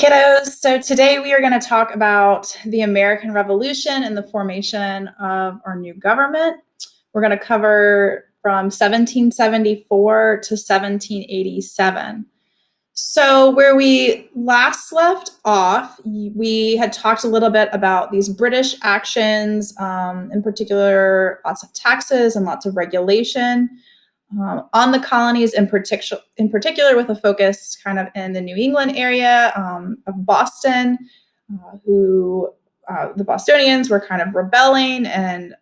kiddos. So today we are going to talk about the American Revolution and the formation of our new government. We're going to cover from 1774 to 1787. So where we last left off, we had talked a little bit about these British actions, in particular, lots of taxes and lots of regulation. On the colonies in particular with a focus kind of in the New England area of Boston, the Bostonians were kind of rebelling and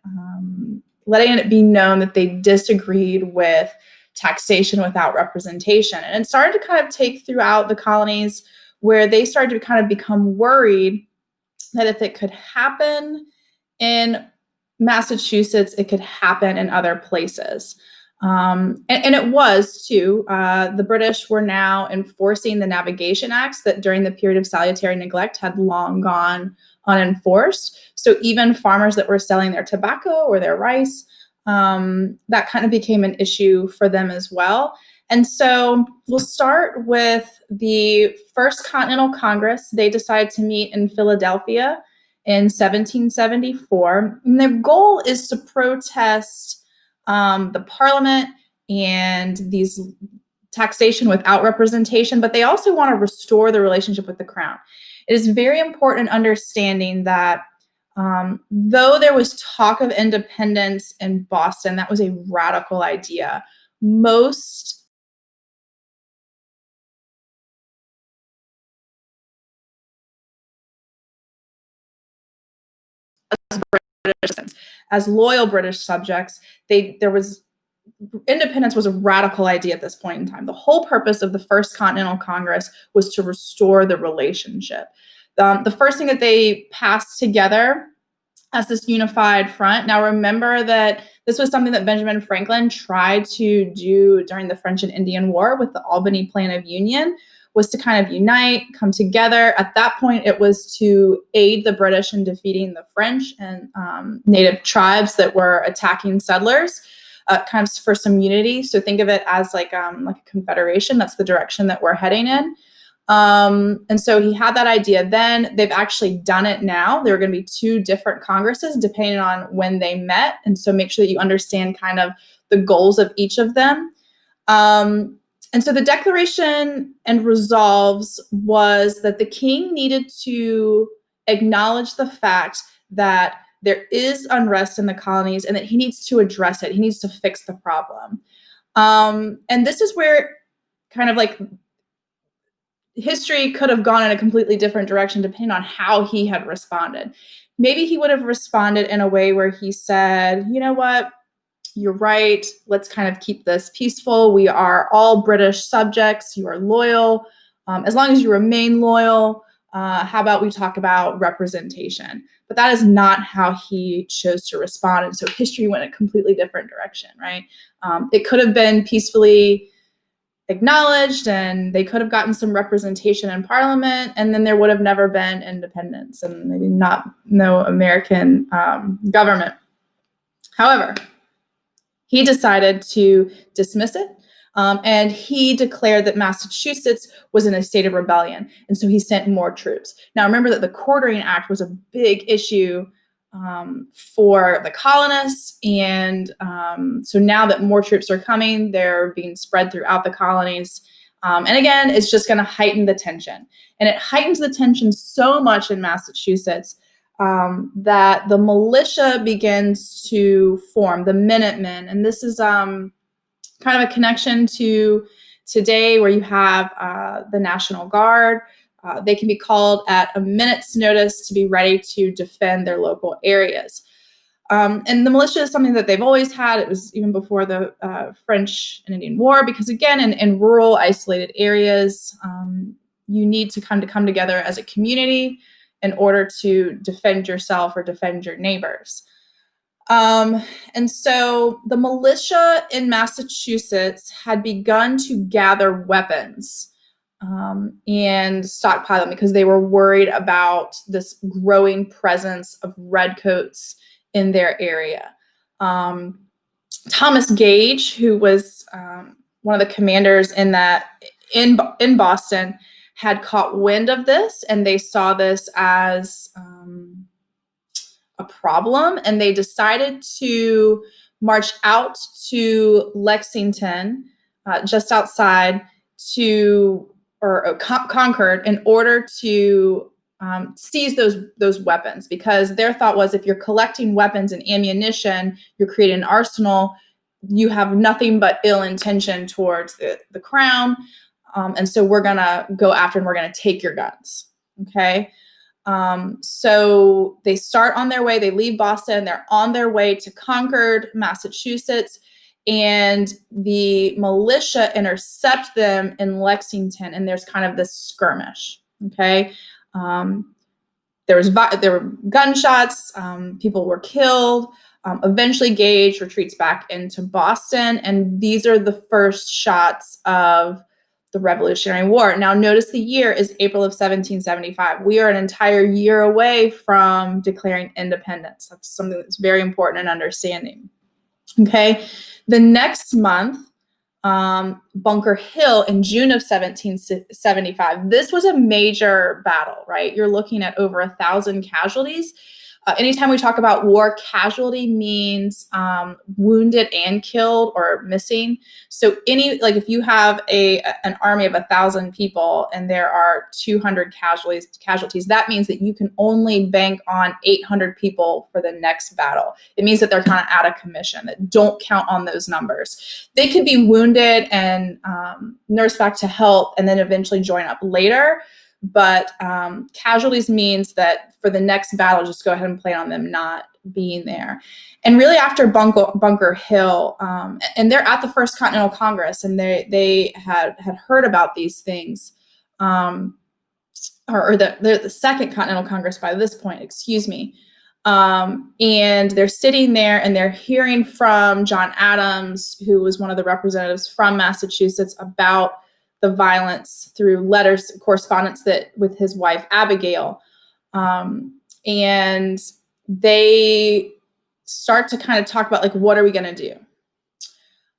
letting it be known that they disagreed with taxation without representation. And it started to kind of take throughout the colonies where they started to kind of become worried that if it could happen in Massachusetts, it could happen in other places. And it was too. The British were now enforcing the Navigation Acts that during the period of salutary neglect had long gone unenforced. So even farmers that were selling their tobacco or their rice, that kind of became an issue for them as well. And so we'll start with the First Continental Congress. They decided to meet in Philadelphia in 1774. And their goal is to protest the Parliament and these taxation without representation, but they also want to restore the relationship with the Crown. It is very important understanding that though there was talk of independence in Boston, that was a radical idea. Most as loyal British subjects, independence was a radical idea at this point in time. The whole purpose of the First Continental Congress was to restore the relationship. The first thing that they passed together as this unified front. Now remember that this was something that Benjamin Franklin tried to do during the French and Indian War with the Albany Plan of Union, was to kind of unite, come together. At that point, it was to aid the British in defeating the French and native tribes that were attacking settlers, kind of for some unity. So think of it as like a confederation. That's the direction that we're heading in. And so he had that idea then. They've actually done it now. There are going to be two different Congresses depending on when they met. And so make sure that you understand kind of the goals of each of them. And so the declaration and resolves was that the king needed to acknowledge the fact that there is unrest in the colonies and that he needs to address it. He needs to fix the problem. And this is where kind of like history could have gone in a completely different direction depending on how he had responded. Maybe he would have responded in a way where he said, you know what, you're right, let's kind of keep this peaceful. We are all British subjects. You are loyal. As long as you remain loyal, how about we talk about representation? But that is not how he chose to respond. And so history went a completely different direction, right? It could have been peacefully acknowledged and they could have gotten some representation in Parliament, and then there would have never been independence and maybe no American government. However, he decided to dismiss it, and he declared that Massachusetts was in a state of rebellion, and so he sent more troops. Now remember that the Quartering Act was a big issue for the colonists, and so now that more troops are coming, they're being spread throughout the colonies. And again, it's just going to heighten the tension. And it heightens the tension so much in Massachusetts that the militia begins to form, the Minutemen. And this is kind of a connection to today where you have the National Guard. They can be called at a minute's notice to be ready to defend their local areas. And the militia is something that they've always had. It was even before the French and Indian War, because again, in rural, isolated areas, you need to come together as a community in order to defend yourself or defend your neighbors. And so the militia in Massachusetts had begun to gather weapons and stockpile them because they were worried about this growing presence of redcoats in their area. Thomas Gage, who was one of the commanders in Boston, had caught wind of this, and they saw this as a problem, and they decided to march out to Lexington, just outside, or Concord, in order to seize those weapons, because their thought was, if you're collecting weapons and ammunition, you're creating an arsenal, you have nothing but ill intention towards the crown, and so we're gonna go after and we're gonna take your guns. Okay. So they start on their way, they leave Boston, they're on their way to Concord, Massachusetts, and the militia intercept them in Lexington, and there's kind of this skirmish. Okay. There were gunshots, people were killed. Eventually Gage retreats back into Boston, and these are the first shots of the Revolutionary War. Now, notice the year is April of 1775. We are an entire year away from declaring independence. That's something that's very important in understanding. Okay, the next month, Bunker Hill in June of 1775. This was a major battle, right? You're looking at over 1,000 casualties. Anytime we talk about war, casualty means wounded and killed or missing. So if you have an army of 1,000 people and there are 200 casualties, that means that you can only bank on 800 people for the next battle. It means that they're kind of out of commission, that don't count on those numbers. They could be wounded and nursed back to health and then eventually join up later. But casualties means that for the next battle, just go ahead and plan on them not being there. And really after Bunker Hill, and they're at the First Continental Congress, and they had heard about these things, or the Second Continental Congress by this point, excuse me. And they're sitting there and they're hearing from John Adams, who was one of the representatives from Massachusetts, about the violence through letters, correspondence with his wife, Abigail. And they start to kind of talk about, like, what are we going to do?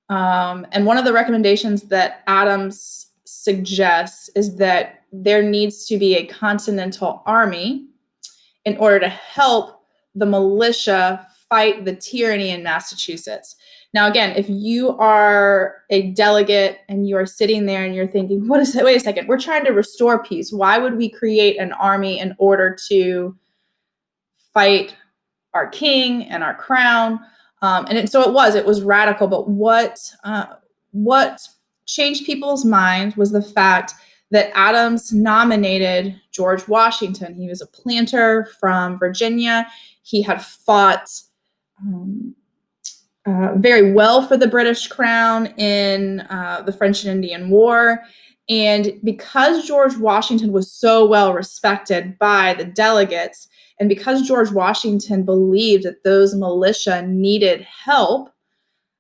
And one of the recommendations that Adams suggests is that there needs to be a continental army in order to help the militia fight the tyranny in Massachusetts. Now, again, if you are a delegate and you are sitting there and you're thinking, wait a second, we're trying to restore peace. Why would we create an army in order to fight our king and our crown? So it was radical. But what changed people's minds was the fact that Adams nominated George Washington. He was a planter from Virginia. He had fought very well for the British crown in the French and Indian War. And because George Washington was so well respected by the delegates, and because George Washington believed that those militia needed help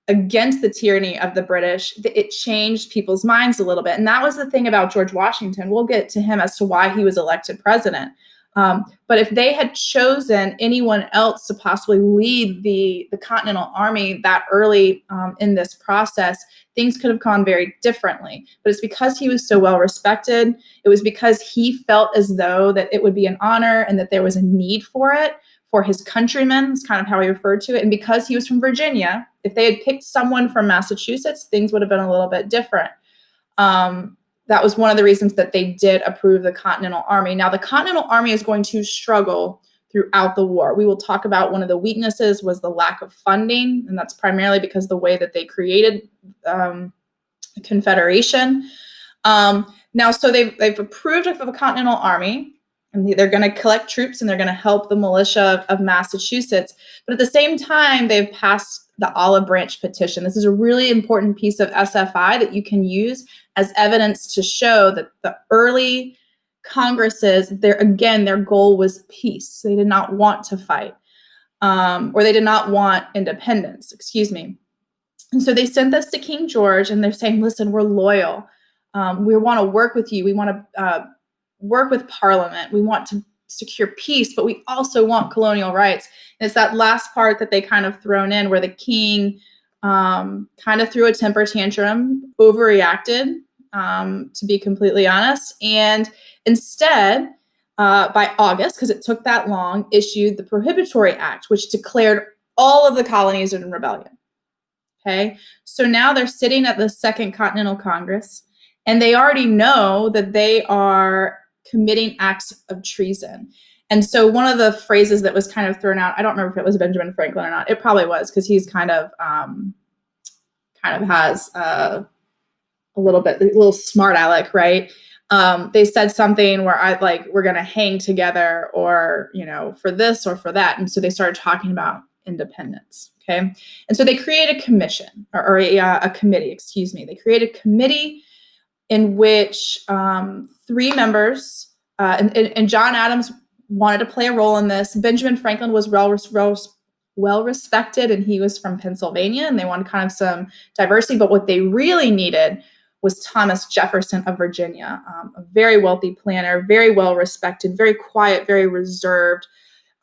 against the tyranny of the British, it changed people's minds a little bit. And that was the thing about George Washington. We'll get to him as to why he was elected president. But if they had chosen anyone else to possibly lead the Continental Army that early in this process, things could have gone very differently. But it's because he was so well respected. It was because he felt as though that it would be an honor and that there was a need for it for his countrymen. It's kind of how he referred to it. And because he was from Virginia, if they had picked someone from Massachusetts, things would have been a little bit different. That was one of the reasons that they did approve the Continental Army. Now, the Continental Army is going to struggle throughout the war. We will talk about one of the weaknesses was the lack of funding, and that's primarily because the way that they created the Confederation. Now, so they've approved of the Continental Army, and they're going to collect troops and they're going to help the militia of Massachusetts. But at the same time, they've passed the Olive Branch Petition. This is a really important piece of SFI that you can use as evidence to show that the early Congresses, their goal was peace. They did not want to fight, or they did not want independence, excuse me. And so they sent this to King George, and they're saying, listen, we're loyal. We want to work with you. We want to work with Parliament. We want to secure peace, but we also want colonial rights. And it's that last part that they kind of thrown in where the king kind of threw a temper tantrum, overreacted, to be completely honest. And instead, by August, because it took that long, issued the Prohibitory Act, which declared all of the colonies in rebellion. Okay, so now they're sitting at the Second Continental Congress, and they already know that they are committing acts of treason. And so one of the phrases that was kind of thrown out, I don't remember if it was Benjamin Franklin or not. It probably was, because he's kind of has a little smart aleck, right? They said something where we're going to hang together, or, for this or for that. And so they started talking about independence. Okay. And so they created a commission or a committee, excuse me. They created a committee in which 3 members, and John Adams wanted to play a role in this. Benjamin Franklin was well respected, and he was from Pennsylvania, and they wanted kind of some diversity. But what they really needed was Thomas Jefferson of Virginia, a very wealthy planner, very well respected, very quiet, very reserved,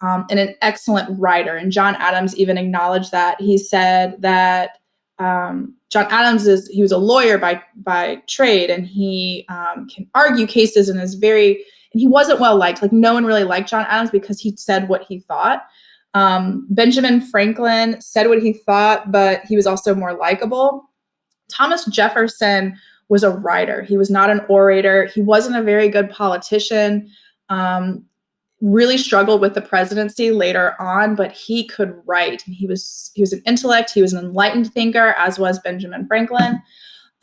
and an excellent writer. And John Adams even acknowledged that. He said that John Adams he was a lawyer by trade, and he can argue cases, and and he wasn't well liked. Like, no one really liked John Adams because he said what he thought. Benjamin Franklin said what he thought, but he was also more likable. Thomas Jefferson was a writer. He was not an orator. He wasn't a very good politician. Really struggled with the presidency later on, but he could write. And he was an intellect. He was an enlightened thinker, as was Benjamin Franklin.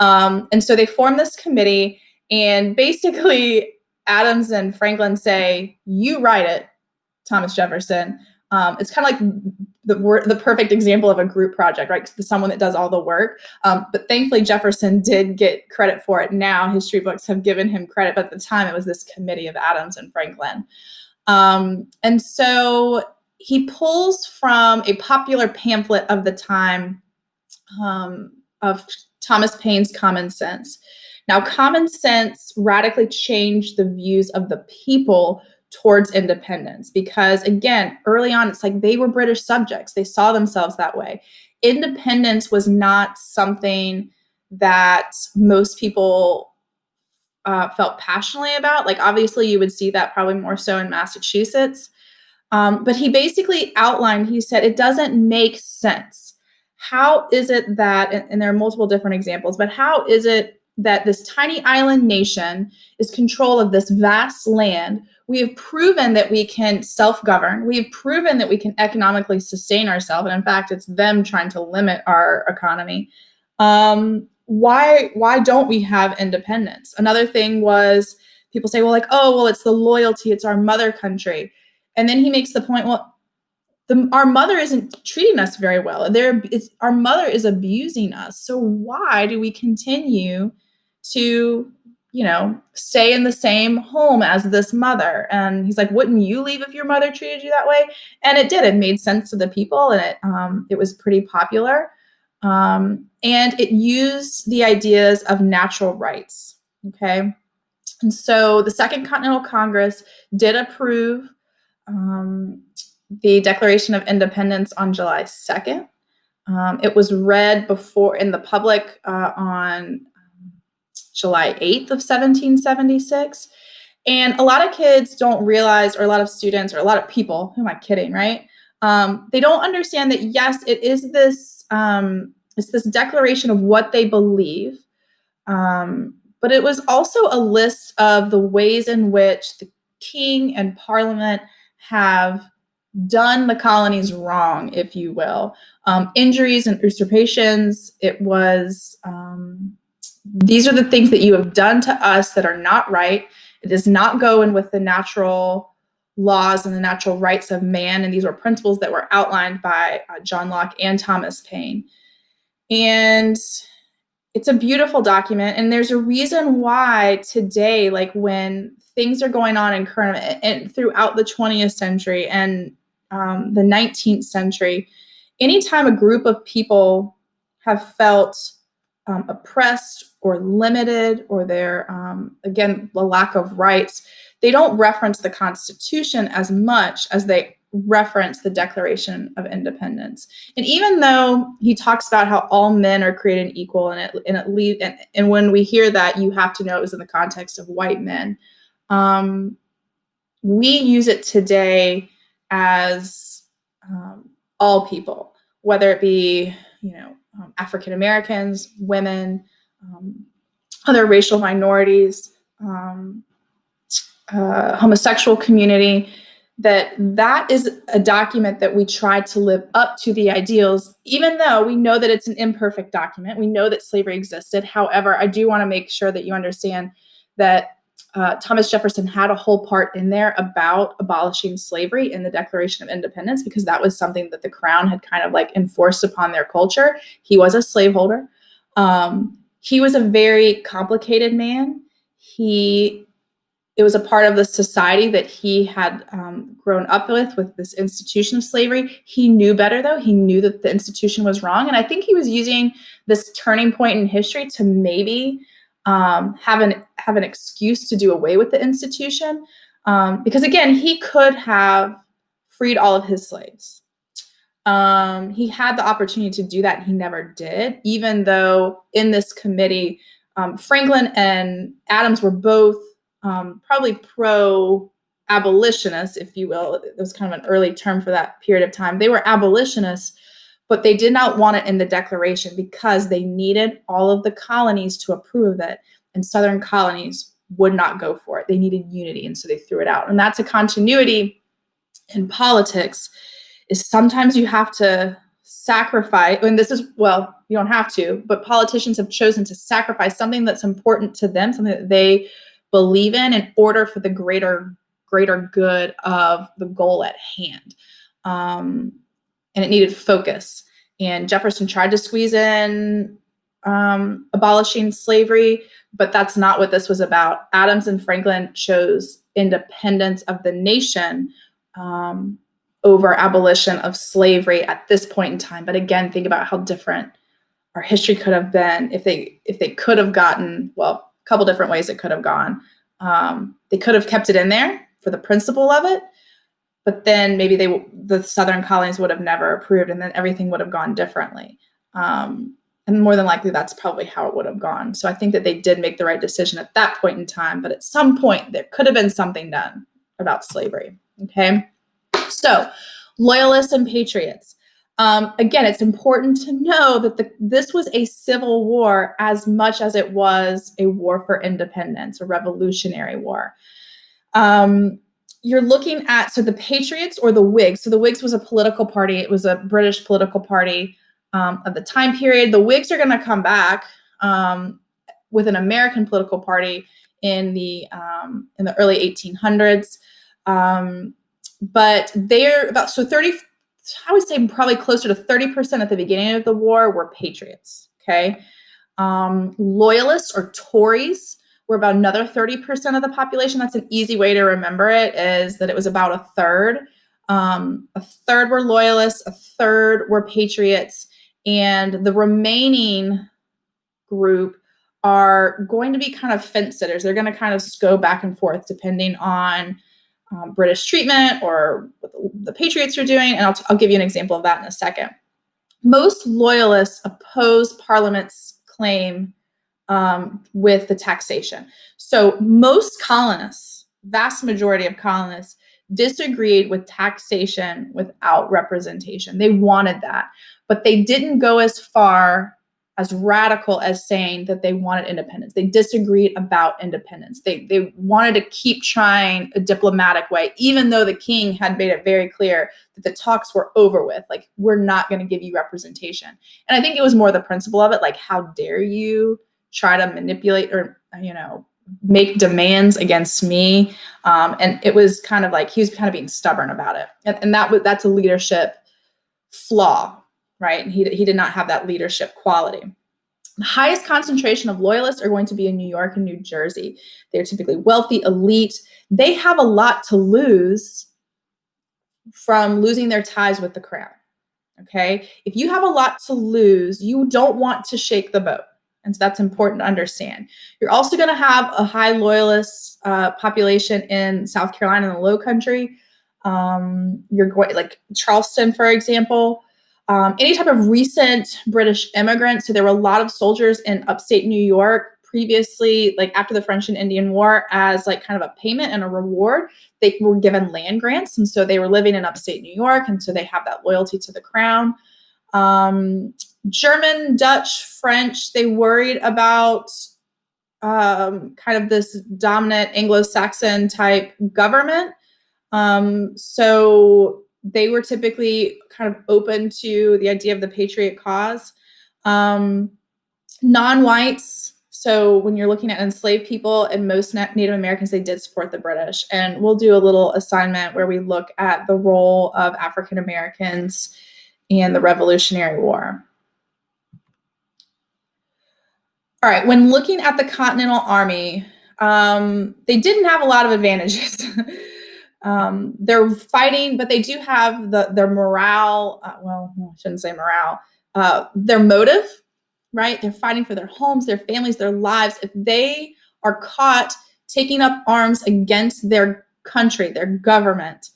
And so they formed this committee, and basically Adams and Franklin say, "You write it, Thomas Jefferson." It's kind of like the perfect example of a group project, right? Someone that does all the work. But thankfully, Jefferson did get credit for it. Now history books have given him credit, but at the time it was this committee of Adams and Franklin. And so he pulls from a popular pamphlet of the time of Thomas Paine's Common Sense. Now, Common Sense radically changed the views of the people towards independence, because, again, early on, it's like they were British subjects. They saw themselves that way. Independence was not something that most people felt passionately about. Like, obviously, you would see that probably more so in Massachusetts. But he basically outlined, he said, it doesn't make sense. How is it that, and there are multiple different examples, but how is it that this tiny island nation is control of this vast land? We have proven that we can self-govern. We have proven that we can economically sustain ourselves. And in fact, it's them trying to limit our economy. Why don't we have independence? Another thing was, people say, well, it's the loyalty, it's our mother country. And then he makes the point, our mother isn't treating us very well. Our mother is abusing us. So why do we continue to, stay in the same home as this mother? And he's like, wouldn't you leave if your mother treated you that way? And it did. It made sense to the people, and it was pretty popular. And it used the ideas of natural rights. Okay. And so the Second Continental Congress did approve the Declaration of Independence on July 2nd. It was read before in the public on July 8th of 1776. And a lot of kids don't realize, or a lot of students, or a lot of people, who am I kidding, right? They don't understand that, yes, it is this, it's this declaration of what they believe. But it was also a list of the ways in which the king and parliament have done the colonies wrong, if you will. Injuries and usurpations. It was, these are the things that you have done to us that are not right. It does not go in with the natural laws and the natural rights of man. And these were principles that were outlined by John Locke and Thomas Paine. And it's a beautiful document. And there's a reason why today, like when things are going on in current and throughout the 20th century and the 19th century, anytime a group of people have felt oppressed or limited, or their, again, the lack of rights, they don't reference the Constitution as much as they reference the Declaration of Independence. And even though he talks about how all men are created equal, and when we hear that, you have to know it was in the context of white men. We use it today as all people, whether it be, African Americans, women, other racial minorities, homosexual community, that is a document that we try to live up to the ideals, even though we know that it's an imperfect document. We know that slavery existed. However, I do want to make sure that you understand that Thomas Jefferson had a whole part in there about abolishing slavery in the Declaration of Independence, because that was something that the Crown had kind of like enforced upon their culture. He was a slaveholder. He was a very complicated man. It was a part of the society that he had grown up with this institution of slavery. He knew better, though. He knew that the institution was wrong. And I think he was using this turning point in history to maybe have an excuse to do away with the institution. Because, again, he could have freed all of his slaves. He had the opportunity to do that, and he never did, even though in this committee, Franklin and Adams were both probably pro-abolitionists, if you will. It was kind of an early term for that period of time. They were abolitionists, but they did not want it in the Declaration because they needed all of the colonies to approve of it, and Southern colonies would not go for it. They needed unity, and so they threw it out. And that's a continuity in politics, is sometimes you have to sacrifice, and this is, well, you don't have to, but politicians have chosen to sacrifice something that's important to them, something that they believe in order for the greater good of the goal at hand. And it needed focus. And Jefferson tried to squeeze in abolishing slavery, but that's not what this was about. Adams and Franklin chose independence of the nation over abolition of slavery at this point in time. But again, think about how different our history could have been if they could have gotten, well, a couple different ways it could have gone. They could have kept it in there for the principle of it, but then maybe the Southern colonies would have never approved, and then everything would have gone differently. And more than likely, that's probably how it would have gone. So I think that they did make the right decision at that point in time, but at some point there could have been something done about slavery. Okay, so Loyalists and Patriots. Again, it's important to know that this was a civil war as much as it was a war for independence, a revolutionary war. You're looking at, so the Patriots or the Whigs. So the Whigs was a political party. It was a British political party of the time period. The Whigs are going to come back with an American political party in the early 1800s. But they're about, so 30, I would say probably closer to 30% at the beginning of the war were Patriots, okay? Loyalists or Tories were about another 30% of the population. That's an easy way to remember it, is that it was about a third. A third were Loyalists, a third were Patriots, and the remaining group are going to be kind of fence sitters. They're going to kind of go back and forth depending on British treatment or what the Patriots are doing, and I'll give you an example of that in a second. Most Loyalists oppose Parliament's claim with the taxation. So most colonists, vast majority of colonists, disagreed with taxation without representation. They wanted that, but they didn't go as far, as radical as saying that they wanted independence. They disagreed about independence. They wanted to keep trying a diplomatic way, even though the king had made it very clear that the talks were over with. Like, we're not going to give you representation. And I think it was more the principle of it, like, how dare you try to manipulate or, make demands against me. And it was kind of like, he was kind of being stubborn about it. And that's a leadership flaw, right? He did not have that leadership quality. The highest concentration of Loyalists are going to be in New York and New Jersey. They're typically wealthy, elite. They have a lot to lose from losing their ties with the crown, okay? If you have a lot to lose, you don't want to shake the boat. And so that's important to understand. You're also going to have a high Loyalist population in South Carolina and the Low Country. You're going like Charleston, for example. Any type of recent British immigrants. So there were a lot of soldiers in upstate New York previously, like after the French and Indian War, as like kind of a payment and a reward. They were given land grants, and so they were living in upstate New York, and so they have that loyalty to the crown. German, Dutch, French, they worried about kind of this dominant Anglo-Saxon type government. So they were typically kind of open to the idea of the patriot cause. Non-whites, so when you're looking at enslaved people and most Native Americans, they did support the British. And we'll do a little assignment where we look at the role of African Americans in the Revolutionary War. All right, when looking at the Continental Army, they didn't have a lot of advantages. They're fighting, but they do have their morale. Well, I shouldn't say morale. Their motive, right? They're fighting for their homes, their families, their lives. If they are caught taking up arms against their country, their government,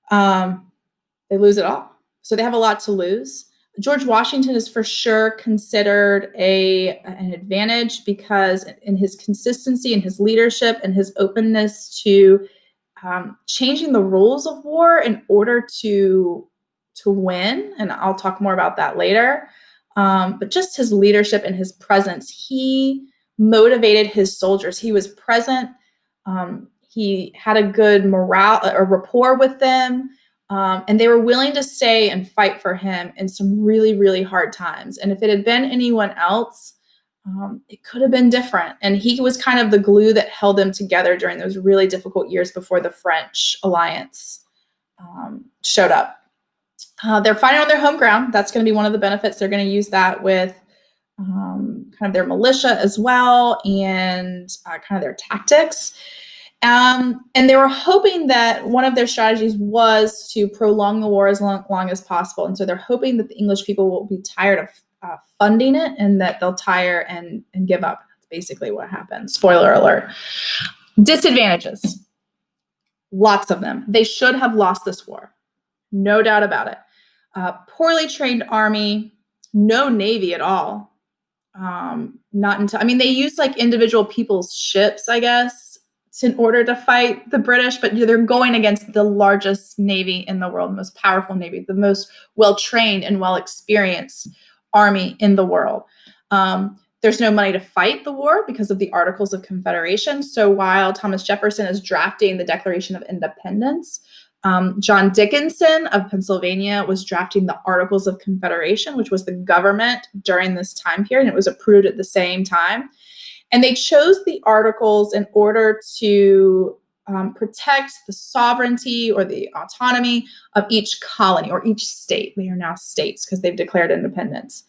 they lose it all. So they have a lot to lose. George Washington is for sure considered an advantage because in his consistency and his leadership and his openness to changing the rules of war in order to win, and I'll talk more about that later. But just his leadership and his presence, he motivated his soldiers. He was present. He had a good morale or rapport with them. And they were willing to stay and fight for him in some really, really hard times. And if it had been anyone else, it could have been different. And he was kind of the glue that held them together during those really difficult years before the French alliance showed up. They're fighting on their home ground. That's going to be one of the benefits. They're going to use that with kind of their militia as well and kind of their tactics. And they were hoping that one of their strategies was to prolong the war as long as possible. And so they're hoping that the English people will be tired of funding it and that they'll tire and give up. That's basically what happened. Spoiler alert. Disadvantages. Lots of them. They should have lost this war. No doubt about it. Poorly trained army, no navy at all. Not until, I mean, they used like individual people's ships, I guess, in order to fight the British, but they're going against the largest navy in the world, the most powerful navy, the most well-trained and well-experienced army in the world. There's no money to fight the war because of the Articles of Confederation. So while Thomas Jefferson is drafting the Declaration of Independence, John Dickinson of Pennsylvania was drafting the Articles of Confederation, which was the government during this time period, and it was approved at the same time. And they chose the articles in order to protect the sovereignty or the autonomy of each colony or each state. They are now states because they've declared independence.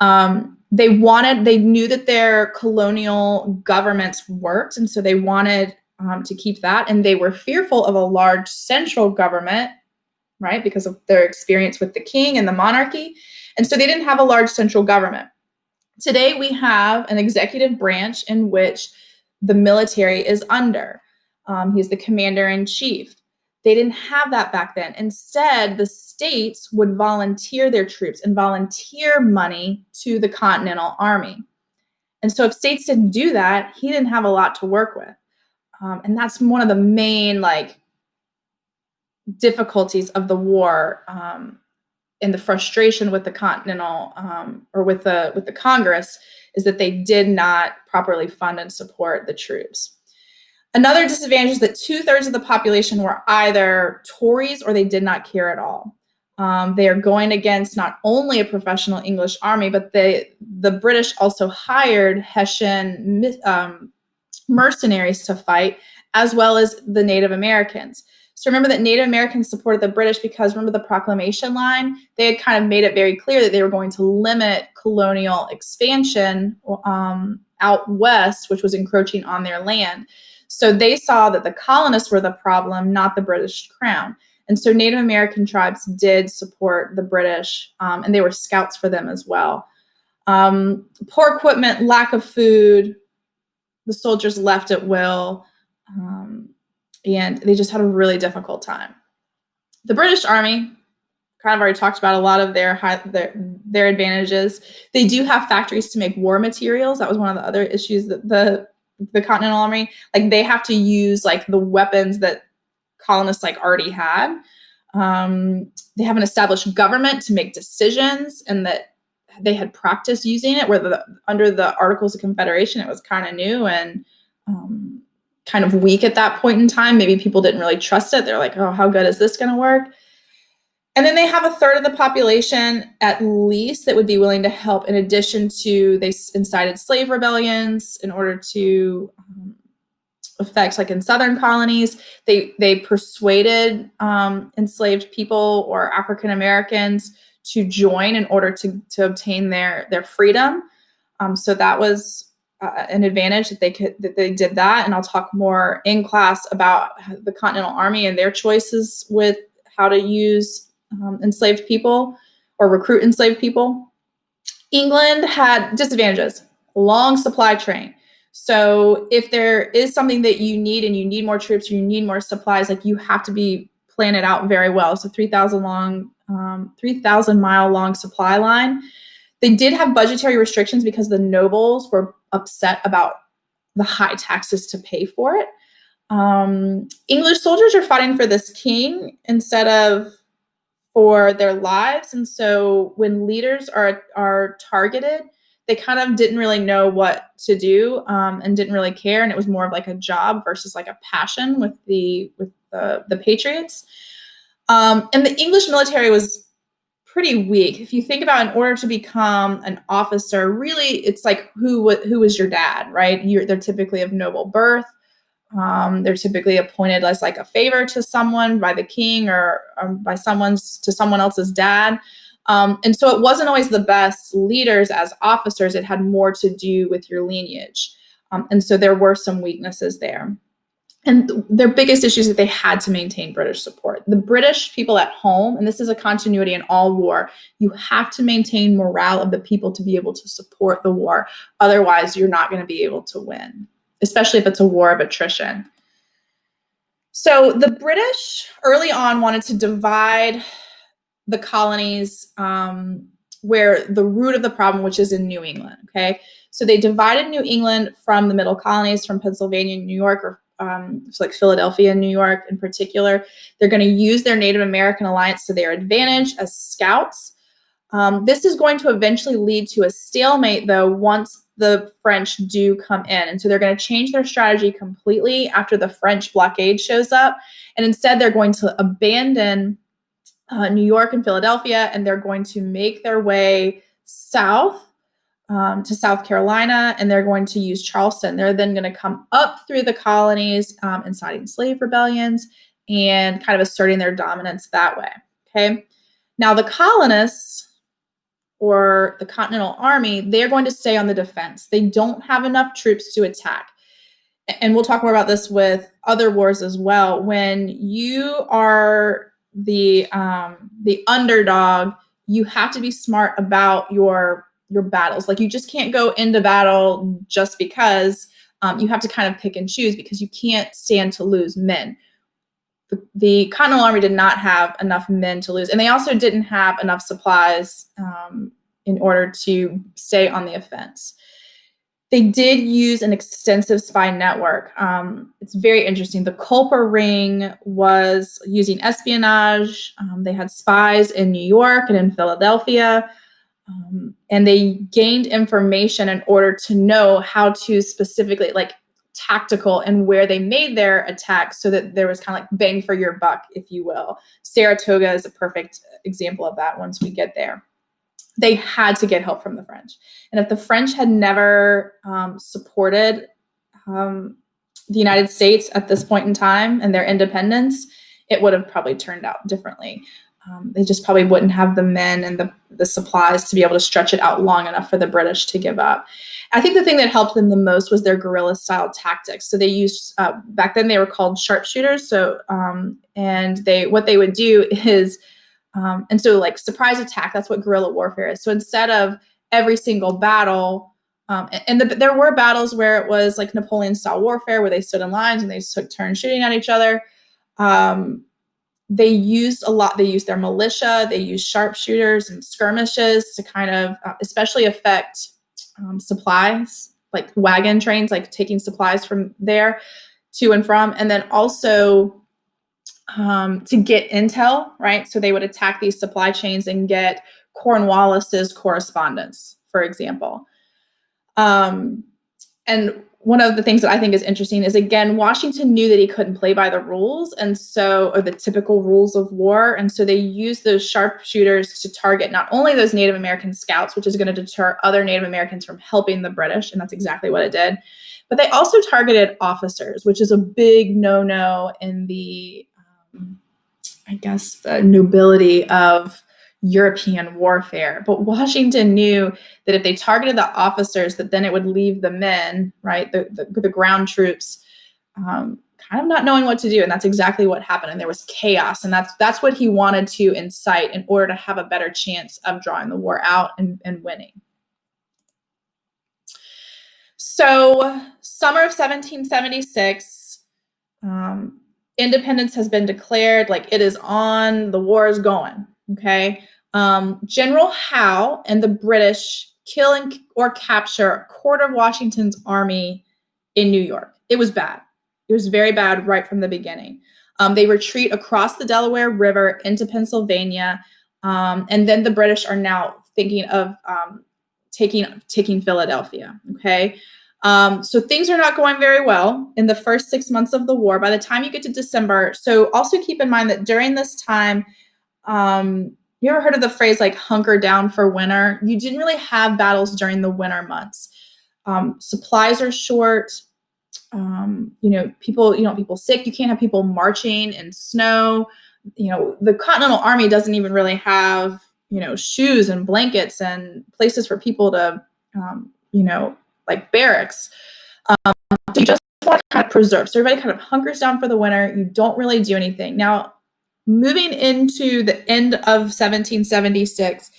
They knew that their colonial governments worked, and so they wanted to keep that. And they were fearful of a large central government, right, because of their experience with the king and the monarchy. And so they didn't have a large central government. Today, we have an executive branch in which the military is under. He's the commander-in-chief. They didn't have that back then. Instead, the states would volunteer their troops and volunteer money to the Continental Army. And so if states didn't do that, he didn't have a lot to work with. And that's one of the main difficulties of the war. And the frustration with the Continental or with the Congress is that they did not properly fund and support the troops. Another disadvantage is that 2/3 of the population were either Tories or they did not care at all. They are going against not only a professional English army, but the British also hired Hessian mercenaries to fight, as well as the Native Americans. So remember that Native Americans supported the British because, remember the proclamation line? They had kind of made it very clear that they were going to limit colonial expansion out west, which was encroaching on their land. So they saw that the colonists were the problem, not the British crown. And so Native American tribes did support the British, and they were scouts for them as well. Poor equipment, lack of food, the soldiers left at will, and they just had a really difficult time. The British Army, kind of already talked about a lot of their advantages. They do have factories to make war materials. That was one of the other issues that the Continental Army, like they have to use like the weapons that colonists like already had. They have an established government to make decisions, and that they had practiced using it. Where under the Articles of Confederation, it was kind of new and kind of weak at that point in time. Maybe people didn't really trust it. They're like, oh, how good is this going to work? And then they have a third of the population, at least, that would be willing to help. In addition to, they incited slave rebellions in order to affect, like in southern colonies, they persuaded enslaved people or African Americans to join in order to obtain their freedom. So that was an advantage that they did that. And I'll talk more in class about the Continental Army and their choices with how to use enslaved people or recruit enslaved people. England had disadvantages, long supply chain. So if there is something that you need and you need more troops, or you need more supplies, like you have to plan it out very well. So 3,000 mile long supply line. They did have budgetary restrictions because the nobles were upset about the high taxes to pay for it. English soldiers are fighting for this king instead of for their lives. And so when leaders are targeted, they kind of didn't really know what to do and didn't really care. And it was more of like a job versus like a passion with the patriots. And the English military was pretty weak. If you think about, in order to become an officer, really, it's like who was your dad, right? They're typically of noble birth. They're typically appointed as like a favor to someone by the king or by someone else's dad. And so it wasn't always the best leaders as officers. It had more to do with your lineage. And so there were some weaknesses there. And their biggest issue is that they had to maintain British support. The British people at home, and this is a continuity in all war, you have to maintain morale of the people to be able to support the war. Otherwise, you're not going to be able to win, especially if it's a war of attrition. So the British early on wanted to divide the colonies where the root of the problem, which is in New England, okay? So they divided New England from the middle colonies, from Pennsylvania and New York, or so like Philadelphia and New York in particular. They're going to use their Native American alliance to their advantage as scouts. This is going to eventually lead to a stalemate, though, once the French do come in. And so they're going to change their strategy completely after the French blockade shows up. And instead, they're going to abandon New York and Philadelphia, and they're going to make their way south to South Carolina, and they're going to use Charleston. They're then going to come up through the colonies, inciting slave rebellions and kind of asserting their dominance that way, okay? Now, the colonists, or the Continental Army, they're going to stay on the defense. They don't have enough troops to attack. And we'll talk more about this with other wars as well. When you are the underdog, you have to be smart about your battles. Like, you just can't go into battle just because. You have to kind of pick and choose, because you can't stand to lose men. The Continental Army did not have enough men to lose, and they also didn't have enough supplies in order to stay on the offense. They did use an extensive spy network. It's very interesting. The Culper Ring was using espionage. They had spies in New York and in Philadelphia, and they gained information in order to know how to specifically, like, tactical and where they made their attacks, so that there was kind of like bang for your buck, if you will. Saratoga is a perfect example of that. Once we get there, they had to get help from the French. And if the French had never supported the United States at this point in time and their independence, it would have probably turned out differently. They just probably wouldn't have the men and the supplies to be able to stretch it out long enough for the British to give up. I think the thing that helped them the most was their guerrilla-style tactics. So they used, back then they were called sharpshooters. So, and what they would do is, and so like surprise attack, that's what guerrilla warfare is. So instead of every single battle, there were battles where it was like Napoleon-style warfare, where they stood in lines and they took turns shooting at each other. they used a lot. They used their militia. They used sharpshooters and skirmishes to kind of especially affect supplies, like wagon trains, like taking supplies from there to and from, and then also to get intel, right? So they would attack these supply chains and get Cornwallis's correspondence, for example. And one of the things that I think is interesting is, again, Washington knew that he couldn't play by the rules, and so, or the typical rules of war, and so they used those sharpshooters to target not only those Native American scouts, which is going to deter other Native Americans from helping the British, and that's exactly what it did, but they also targeted officers, which is a big no-no in the, I guess, the nobility of European warfare. But Washington knew that if they targeted the officers, that then it would leave the men, right, the ground troops, kind of not knowing what to do. And that's exactly what happened. And there was chaos. And that's what he wanted to incite in order to have a better chance of drawing the war out and winning. So summer of 1776, independence has been declared, like it is on, the war is going, okay? General Howe and the British kill or capture a quarter of Washington's army in New York. It was bad. It was very bad right from the beginning. They retreat across the Delaware River into Pennsylvania, and then the British are now thinking of taking Philadelphia, okay? So things are not going very well in the first 6 months of the war. By the time you get to December, so also keep in mind that during this time, you ever heard of the phrase like hunker down for winter? You didn't really have battles during the winter months. Supplies are short. People sick. You can't have people marching in snow. The Continental Army doesn't even really have, shoes and blankets and places for people to, like barracks. So you just want to kind of preserve. So everybody kind of hunkers down for the winter. You don't really do anything. Now, moving into the end of 1776,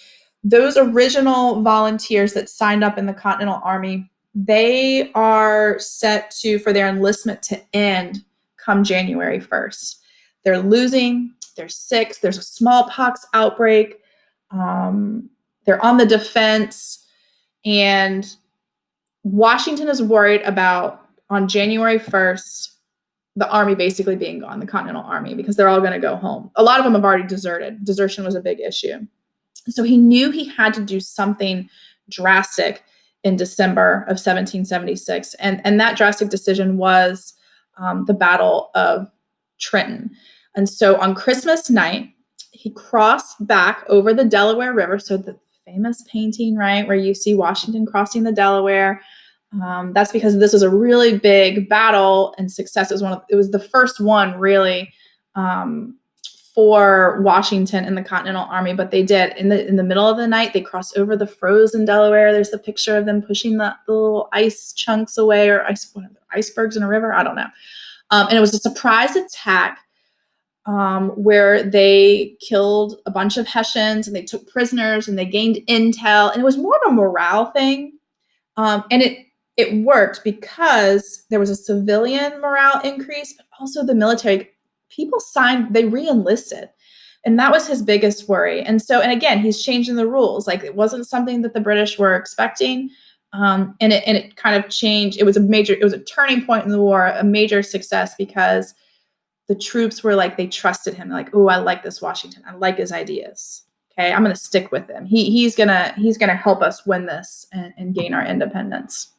those original volunteers that signed up in the Continental Army, they are set for their enlistment to end come January 1st. They're losing, they're sick, there's a smallpox outbreak, they're on the defense, and Washington is worried about, on January 1st, the army basically being gone, the Continental Army, because they're all going to go home. A lot of them have already deserted. Desertion was a big issue. So he knew he had to do something drastic in December of 1776. And that drastic decision was the Battle of Trenton. And so on Christmas night, he crossed back over the Delaware River. So the famous painting, right, where you see Washington crossing the Delaware. That's because this was a really big battle and success. It was the first one really for Washington and the Continental Army, but they did in the middle of the night, they crossed over the frozen Delaware. There's the picture of them pushing the little ice chunks away, or icebergs in a river. I don't know. And it was a surprise attack where they killed a bunch of Hessians and they took prisoners and they gained intel. And it was more of a morale thing. And it worked because there was a civilian morale increase, but also the military people they re-enlisted. And that was his biggest worry. And again, he's changing the rules. Like, it wasn't something that the British were expecting. And it kind of changed. It was a turning point in the war, a major success, because the troops were like, they trusted him. They're like, oh, I like this Washington. I like his ideas. Okay, I'm going to stick with him. He's gonna help us win this and gain our independence.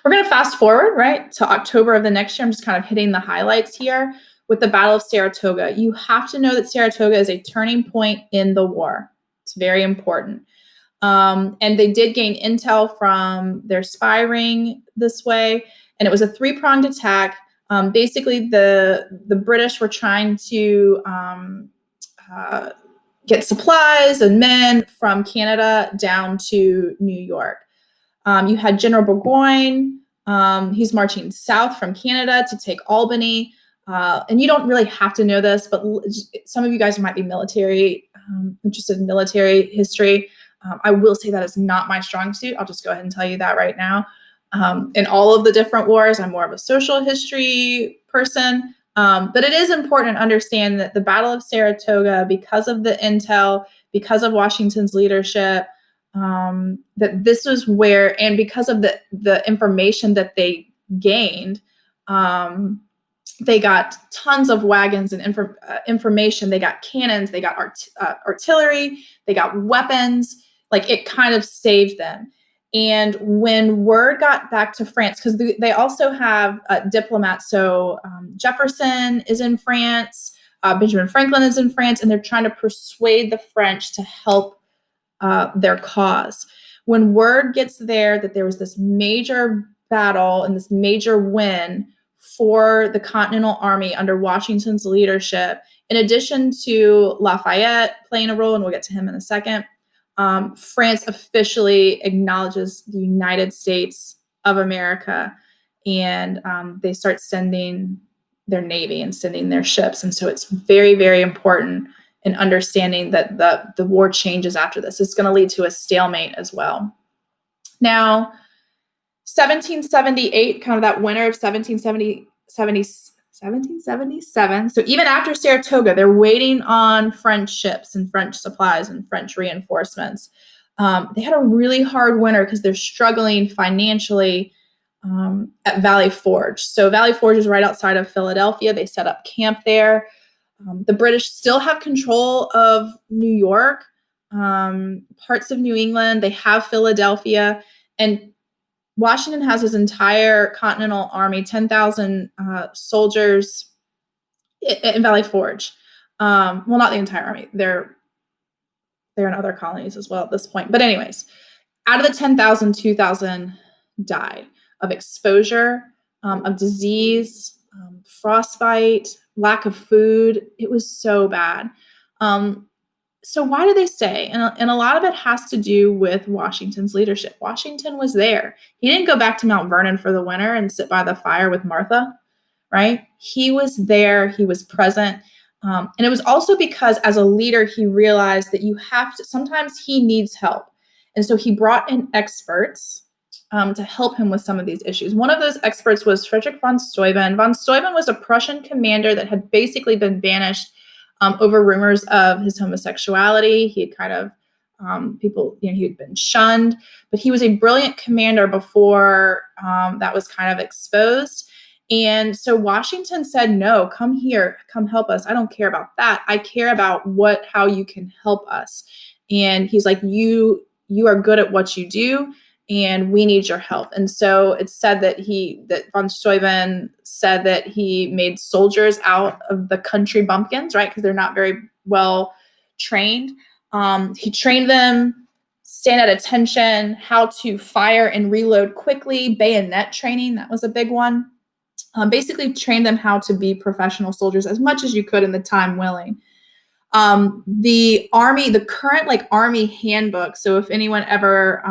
We're going to fast forward, right, to October of the next year. I'm just kind of hitting the highlights here with the Battle of Saratoga. You have to know that Saratoga is a turning point in the war. It's very important. And they did gain intel from their spy ring this way, and it was a three-pronged attack. Basically, the British were trying to get supplies and men from Canada down to New York. You had General Burgoyne. He's marching south from Canada to take Albany. And you don't really have to know this, but some of you guys might be interested in military history. I will say that is not my strong suit. I'll just go ahead and tell you that right now. In all of the different wars, I'm more of a social history person. But it is important to understand that the Battle of Saratoga, because of the intel, because of Washington's leadership, that this was where, and because of the information that they gained, they got tons of wagons and information. They got cannons, they got artillery, they got weapons. Like, it kind of saved them. And when word got back to France, because they also have diplomats. So Jefferson is in France, Benjamin Franklin is in France, and they're trying to persuade the French to help their cause. When word gets there that there was this major battle and this major win for the Continental Army under Washington's leadership, in addition to Lafayette playing a role, and we'll get to him in a second, France officially acknowledges the United States of America, and they start sending their Navy and sending their ships. And so it's very, very important in understanding that the war changes after this. It's going to lead to a stalemate as well. Now, 1778, kind of that winter of 1777. So even after Saratoga, they're waiting on French ships and French supplies and French reinforcements. They had a really hard winter because they're struggling financially at Valley Forge. So Valley Forge is right outside of Philadelphia. They set up camp there. The British still have control of New York, parts of New England. They have Philadelphia, and Washington has his entire Continental Army, 10,000 soldiers in Valley Forge. Well, not the entire army. They're in other colonies as well at this point. But anyways, out of the 10,000, 2,000 died of exposure, of disease, frostbite, lack of food. It was so bad. So why did they stay? And a lot of it has to do with Washington's leadership. Washington was there. He didn't go back to Mount Vernon for the winter and sit by the fire with Martha, right? He was there. He was present. And it was also because as a leader, he realized that you have to, sometimes he needs help. And so he brought in experts to help him with some of these issues. One of those experts was Friedrich von Steuben. Von Steuben was a Prussian commander that had basically been banished over rumors of his homosexuality. He had kind of, he had been shunned, but he was a brilliant commander before that was kind of exposed. And so Washington said, no, come here, come help us. I don't care about that. I care about how you can help us. And he's like, you are good at what you do, and we need your help. And so it's said that von Steuben said that he made soldiers out of the country bumpkins, right? Because they're not very well trained. He trained them, stand at attention, how to fire and reload quickly, bayonet training, that was a big one. Basically trained them how to be professional soldiers as much as you could in the time willing. The Army, the current Army handbook. So if anyone ever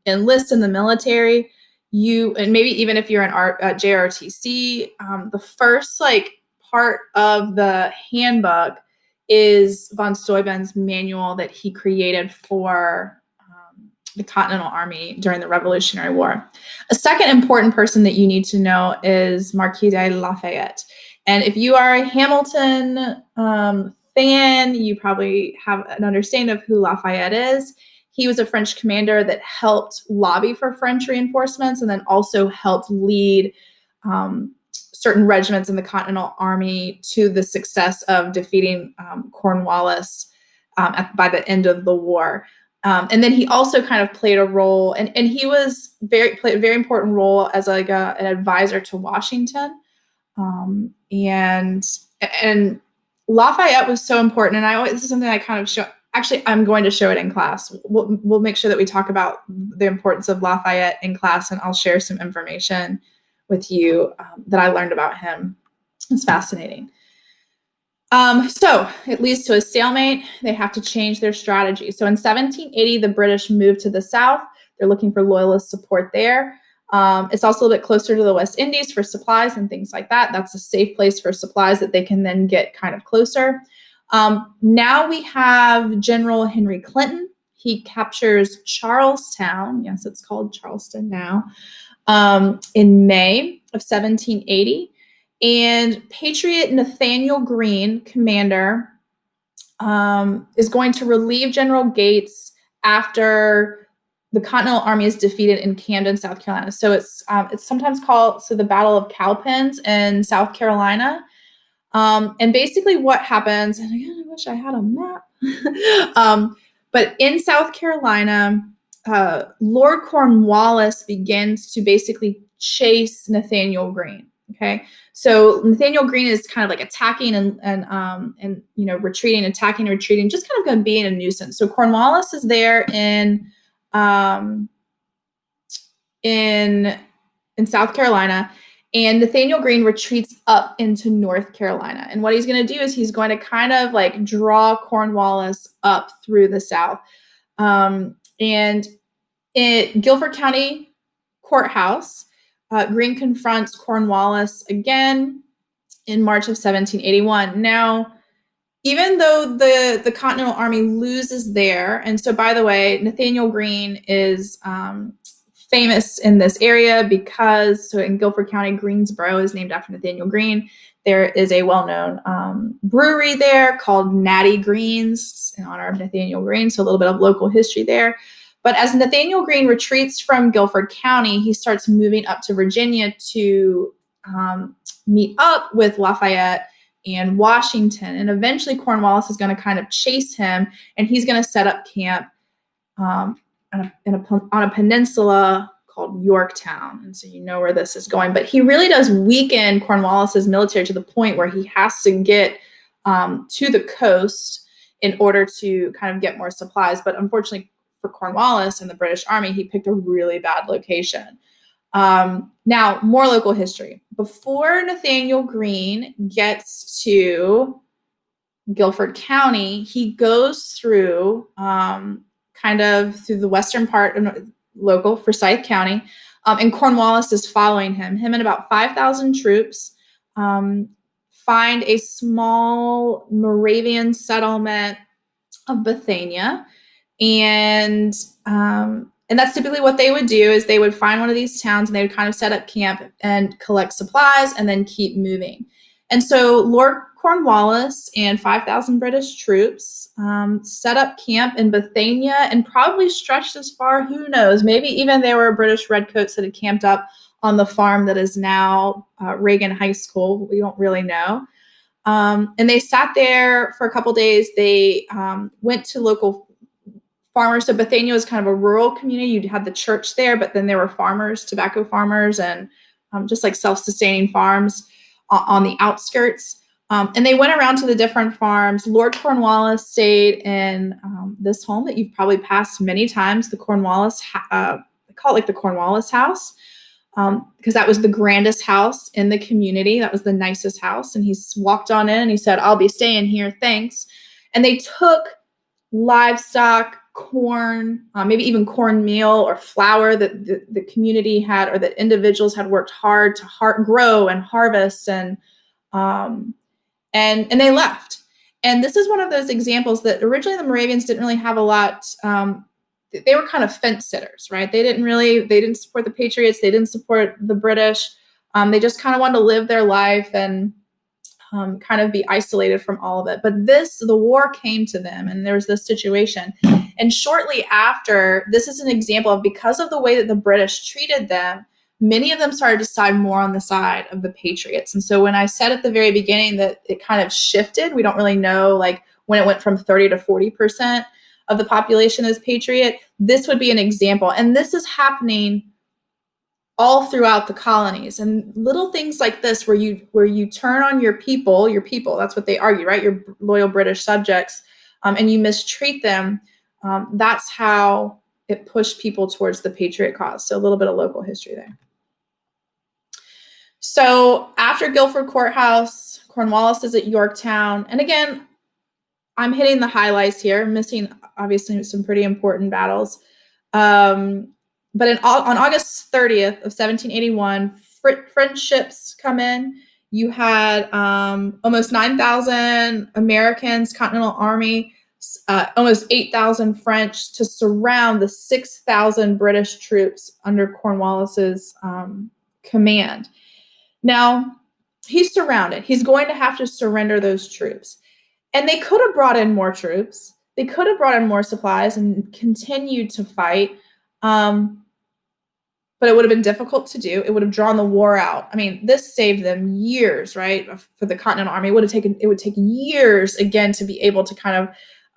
enlists in the military, and maybe even if you're in JRTC, the first part of the handbook is von Steuben's manual that he created for the Continental Army during the Revolutionary War. A second important person that you need to know is Marquis de Lafayette. And if you are a Hamilton fan, you probably have an understanding of who Lafayette is. He was a French commander that helped lobby for French reinforcements and then also helped lead certain regiments in the Continental Army to the success of defeating Cornwallis by the end of the war. And then he also kind of played a role, and he played a very important role as an advisor to Washington. And Lafayette was so important. And this is something I kind of show. Actually, I'm going to show it in class. We'll make sure that we talk about the importance of Lafayette in class, and I'll share some information with you that I learned about him. It's fascinating. So it leads to a stalemate. They have to change their strategy. So in 1780, the British moved to the south. They're looking for loyalist support there. It's also a little bit closer to the West Indies for supplies and things like that. That's a safe place for supplies that they can then get kind of closer. Now we have General Henry Clinton. He captures Charlestown. Yes, it's called Charleston now, in May of 1780. And Patriot Nathaniel Greene, commander, is going to relieve General Gates after the Continental Army is defeated in Camden, South Carolina. So it's sometimes called the Battle of Cowpens in South Carolina. And basically what happens, and again, I wish I had a map, but in South Carolina, Lord Cornwallis begins to basically chase Nathaniel Greene. Okay, so Nathaniel Greene is kind of like attacking and retreating, attacking, retreating, just kind of going to be a nuisance. So Cornwallis is there in South Carolina, and Nathaniel Greene retreats up into North Carolina. And what he's going to do is he's going to kind of like draw Cornwallis up through the South. And in Guilford County Courthouse, Greene confronts Cornwallis again in March of 1781. Now, even though the Continental Army loses there, and so by the way, Nathaniel Greene is famous in this area because, so in Guilford County, Greensboro is named after Nathaniel Greene. There is a well-known brewery there called Natty Greene's in honor of Nathaniel Greene, so a little bit of local history there. But as Nathaniel Greene retreats from Guilford County, he starts moving up to Virginia to meet up with Lafayette and Washington. And eventually Cornwallis is going to kind of chase him, and he's going to set up camp on a peninsula called Yorktown. And so you know where this is going. But he really does weaken Cornwallis's military to the point where he has to get to the coast in order to kind of get more supplies. But unfortunately for Cornwallis and the British Army, he picked a really bad location. Now, more local history. Before Nathaniel Greene gets to Guilford County, he goes through kind of through the western part of local Forsyth County, and Cornwallis is following him. Him and about 5,000 troops find a small Moravian settlement of Bethania, and that's typically what they would do is they would find one of these towns and they would kind of set up camp and collect supplies and then keep moving. And so Lord Cornwallis and 5,000 British troops set up camp in Bethania and probably stretched as far, who knows, maybe even there were British redcoats that had camped up on the farm that is now Reagan High School. We don't really know. And they sat there for a couple days. They went to local farmers. So Bethania was kind of a rural community. You'd have the church there, but then there were farmers, tobacco farmers, and just like self-sustaining farms on the outskirts. And they went around to the different farms. Lord Cornwallis stayed in this home that you've probably passed many times, the Cornwallis, they call it like the Cornwallis house, because that was the grandest house in the community. That was the nicest house. And he walked on in and he said, "I'll be staying here, thanks." And they took livestock, corn, maybe even cornmeal or flour that the community had, or that individuals had worked hard to grow and harvest, and they left. And this is one of those examples that originally the Moravians didn't really have a lot. They were kind of fence sitters, right? They didn't support the Patriots. They didn't support the British. They just kind of wanted to live their life and kind of be isolated from all of it. But the war came to them, and there was this situation. And shortly after, this is an example of, because of the way that the British treated them, many of them started to side more on the side of the Patriots. And so when I said at the very beginning that it kind of shifted, we don't really know like when it went from 30 to 40% of the population as Patriot, this would be an example. And this is happening all throughout the colonies, and little things like this where you turn on your people, that's what they argue, right? Your loyal British subjects, and you mistreat them. That's how it pushed people towards the Patriot cause. So a little bit of local history there. So after Guilford Courthouse, Cornwallis is at Yorktown. And again, I'm hitting the highlights here, missing obviously some pretty important battles. But on August 30th of 1781, French ships come in. You had almost 9,000 Americans, Continental Army, almost 8,000 French to surround the 6,000 British troops under Cornwallis's command. Now, he's surrounded. He's going to have to surrender those troops. And they could have brought in more troops. They could have brought in more supplies and continued to fight. But it would have been difficult to do. It would have drawn the war out. I mean, this saved them years, right? For the Continental Army, it would take years again to be able to kind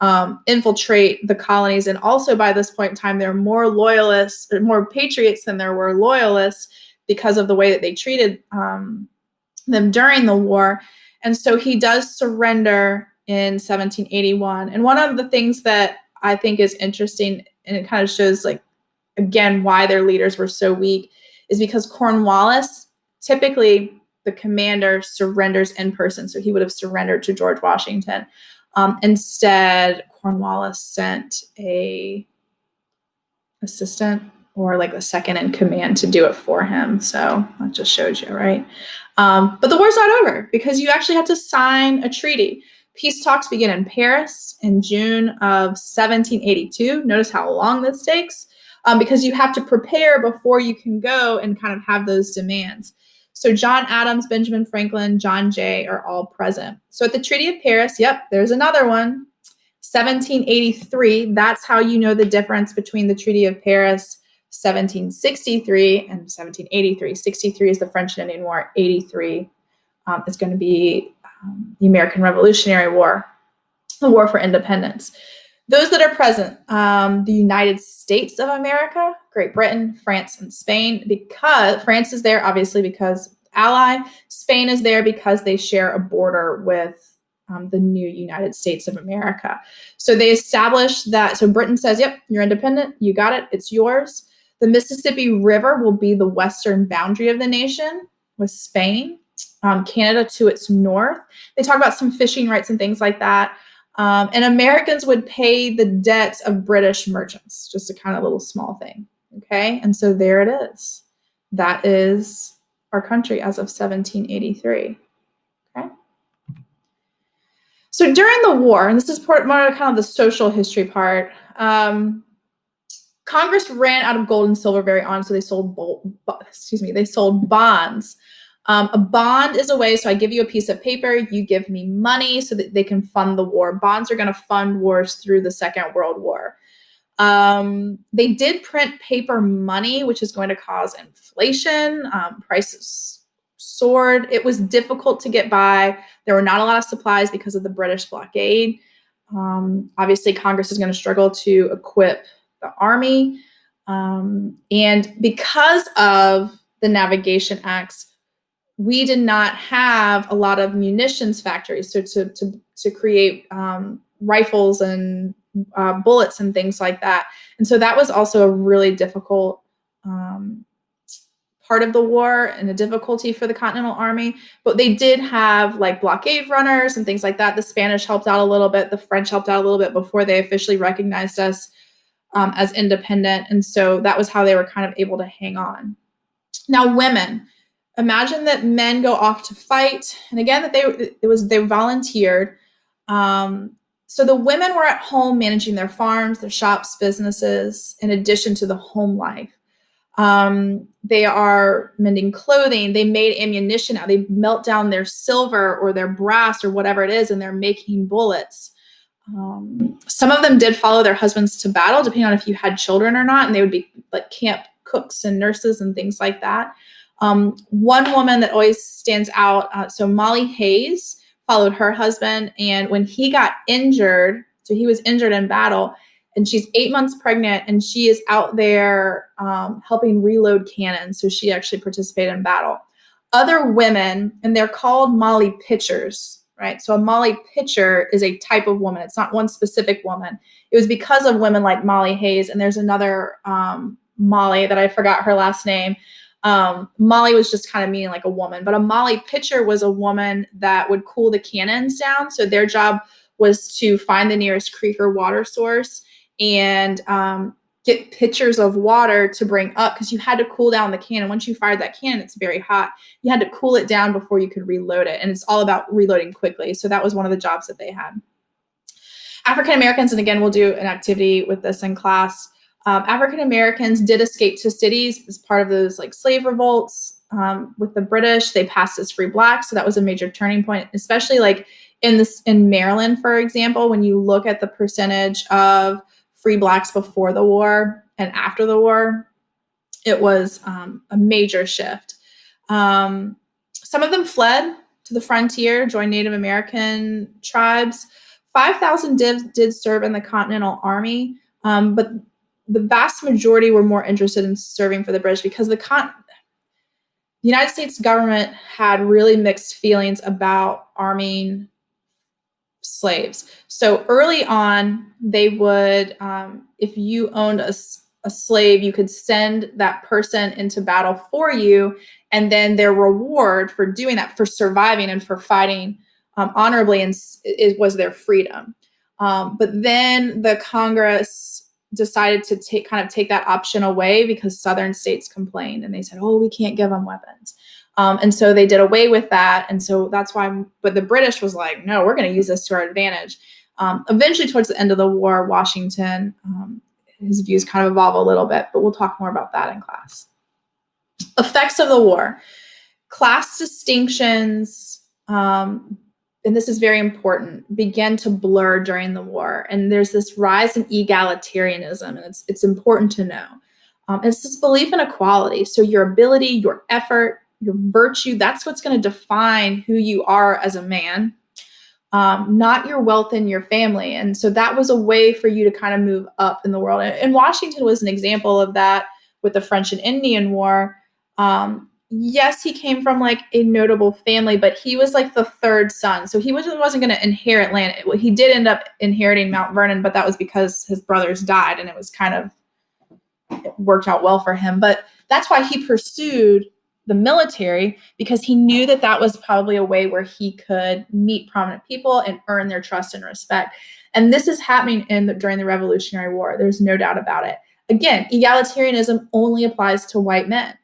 of infiltrate the colonies. And also by this point in time, there were more loyalists, or more patriots than there were loyalists because of the way that they treated them during the war. And so he does surrender in 1781. And one of the things that I think is interesting, and it kind of shows like, again, why their leaders were so weak, is because Cornwallis, typically the commander surrenders in person. So he would have surrendered to George Washington. Instead, Cornwallis sent a assistant or like a second in command to do it for him. So that just shows you, right? But the war's not over because you actually have to sign a treaty. Peace talks begin in Paris in June of 1782. Notice how long this takes. Because you have to prepare before you can go and kind of have those demands. So John Adams, Benjamin Franklin, John Jay are all present. So at the Treaty of Paris, yep, there's another one, 1783. That's how you know the difference between the Treaty of Paris, 1763 and 1783. 63 is the French and Indian War. 83 is going to be the American Revolutionary War, the War for Independence. Those that are present, the United States of America, Great Britain, France, and Spain, because France is there, obviously, because ally. Spain is there because they share a border with the new United States of America. So they established that. So Britain says, yep, you're independent. You got it. It's yours. The Mississippi River will be the western boundary of the nation with Spain, Canada to its north. They talk about some fishing rights and things like that. And Americans would pay the debts of British merchants, just a kind of little small thing, okay? And so there it is. That is our country as of 1783, okay? So during the war, and this is more kind of the social history part, Congress ran out of gold and silver very on, so they sold bonds. A bond is a way, so I give you a piece of paper, you give me money so that they can fund the war. Bonds are going to fund wars through the Second World War. They did print paper money, which is going to cause inflation. Prices soared. It was difficult to get by. There were not a lot of supplies because of the British blockade. Obviously, Congress is going to struggle to equip the army. And because of the Navigation Acts, we did not have a lot of munitions factories, so to create rifles and bullets and things like that. And so that was also a really difficult part of the war and a difficulty for the Continental Army. But they did have like blockade runners and things like that. The Spanish helped out a little bit. The French helped out a little bit before they officially recognized us as independent. And so that was how they were kind of able to hang on. Now, women. Imagine that men go off to fight, and again that they volunteered. So the women were at home managing their farms, their shops, businesses, in addition to the home life. They are mending clothing. They made ammunition out. They melt down their silver or their brass or whatever it is, and they're making bullets. Some of them did follow their husbands to battle, depending on if you had children or not, and they would be like camp cooks and nurses and things like that. One woman that always stands out, so Molly Hayes followed her husband, and when he got injured, so he was injured in battle, and she's 8 months pregnant, and she is out there helping reload cannons, so she actually participated in battle. Other women, and they're called Molly Pitchers, right? So a Molly Pitcher is a type of woman. It's not one specific woman. It was because of women like Molly Hayes, and there's another Molly that I forgot her last name. Molly was just kind of meaning like a woman, but a Molly Pitcher was a woman that would cool the cannons down. So their job was to find the nearest creek or water source and get pitchers of water to bring up, because you had to cool down the cannon. Once you fired that cannon, it's very hot. You had to cool it down before you could reload it. And it's all about reloading quickly. So that was one of the jobs that they had. African Americans, and again, we'll do an activity with this in class. African Americans did escape to cities as part of those like slave revolts. with the British, they passed as free blacks. So that was a major turning point, especially like in Maryland, for example, when you look at the percentage of free blacks before the war and after the war, it was a major shift. Some of them fled to the frontier, joined Native American tribes. 5,000 did serve in the Continental Army, but the vast majority were more interested in serving for the British because the United States government had really mixed feelings about arming slaves. So early on, they would, if you owned a slave, you could send that person into battle for you, and then their reward for doing that, for surviving and for fighting honorably, and it was their freedom. But then the Congress decided to take that option away because Southern states complained, and they said, "Oh, we can't give them weapons." And so they did away with that. And so that's why, but the British was like, no, we're going to use this to our advantage. Eventually, towards the end of the war, Washington, his views kind of evolve a little bit, but we'll talk more about that in class. Effects of the war. Class distinctions, and this is very important, began to blur during the war. And there's this rise in egalitarianism, and it's important to know. It's this belief in equality. So your ability, your effort, your virtue, that's what's going to define who you are as a man, not your wealth and your family. And so that was a way for you to kind of move up in the world. And Washington was an example of that with the French and Indian War. Yes, he came from like a notable family, but he was like the third son. So he wasn't going to inherit land. He did end up inheriting Mount Vernon, but that was because his brothers died, and it was kind of, it worked out well for him. But that's why he pursued the military, because he knew that that was probably a way where he could meet prominent people and earn their trust and respect. And this is happening during the Revolutionary War. There's no doubt about it. Again, egalitarianism only applies to white men.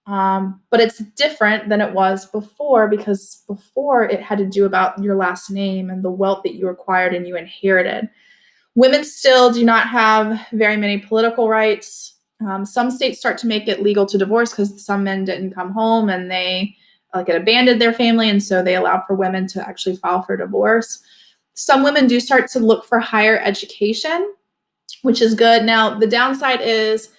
But it's different than it was before, because before it had to do about your last name and the wealth that you acquired and you inherited. Women still do not have very many political rights. Some states start to make it legal to divorce because some men didn't come home and they had abandoned their family, and so they allowed for women to actually file for divorce. Some women do start to look for higher education, which is good. Now, the downside is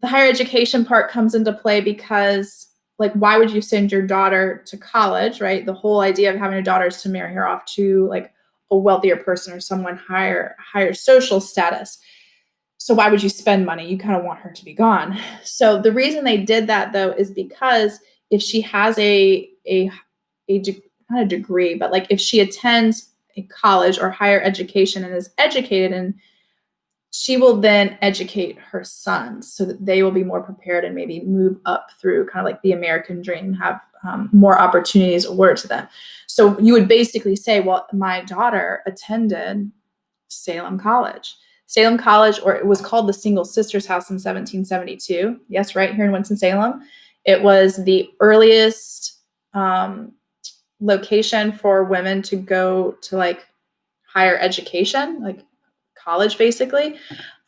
the higher education part comes into play because, why would you send your daughter to college, right? The whole idea of having a daughter is to marry her off to a wealthier person or someone higher social status. So why would you spend money? You kind of want her to be gone. So the reason they did that, though, is because if she has not a degree, but if she attends a college or higher education and is educated, and she will then educate her sons so that they will be more prepared and maybe move up through kind of the American dream, have more opportunities awarded to them. So you would basically say, well, my daughter attended Salem College. Salem College, or it was called the Single Sisters House in 1772. Yes, right here in Winston-Salem. It was the earliest location for women to go to higher education, college, basically.